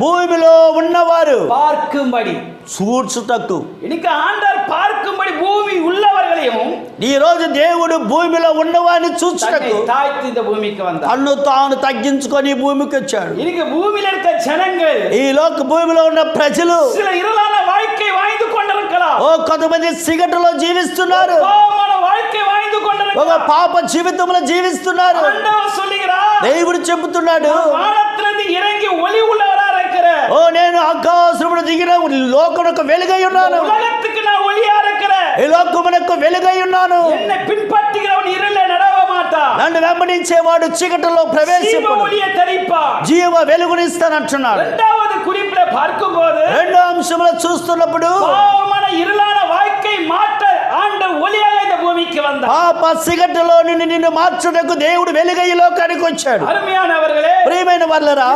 భూమిలో ఉన్నవారు பார்க்கும்படி చూచుటకు. இன்னைக்கு ஆண்டவர் பார்க்கும்படி பூமி உள்ளவர்களையும் ఈ రోజు దేవుడు భూమిలో ఉన్నవారిని చూచుటకు தாய்த்து இந்த பூமிக்கு வந்தார். తన్ను తాను తగ్గించుకొని భూమికి వచ్చాడు. இன்னைக்கு பூமியில இருக்க ஜனங்கள் ఈ లోక భూమిలో ఉన్న ప్రజలు சில இருளான வாழ்க்கை வாழ்ந்து கொண்டிருக்கலாம். కొంతమంది సిగటలో జీవిస్తున్నారు, பாவமான வாழ்க்கை வாழ்ந்து ఒక கொண்டிருக்கலாம். పాప జీవితంలో జీవిస్తున్నారు. ஆண்டவர் சொல்லுகிறார், దేవుడు చెబుతున్నాడు, வானத்திலிருந்து இறங்கி ஒளி உள்ளவரா இருக்கிற నేను ఆకాశమును దిగిన లోకమునకు వెలుగై ఉన్నాను, உலகத்துக்கு நான் ஒளியா இருக்கிறேன். ఈ లోకమునకు వెలుగై ఉన్నాను. என்னை பின்பற்றுகிறவன் இருள நடவ மாட்டான். నన్ను వెంబడించేవాడు చీకటిలో ஜீவ ప్రవేశింపడు, ஒளியை தரிப்பான். జీవ వెలుగునిస్తానంటున్నాడు. இரண்டாவது குறிப்பிட பார்க்கும்போது రెండో అంశంలో చూస్తున్నప్పుడు பாவமான இருளான வாழ்க்கை மாற்ற ஆண்டவர் ஒளியாக இந்த பூமிக்கு வந்தார். పాప సిగటలో నిన్ను మార్చుటకు దేవుడు వెలుగై లోకానికి వచ్చాడు. அருமையானவர்களே, ప్రియమైన వాళ్ళరా,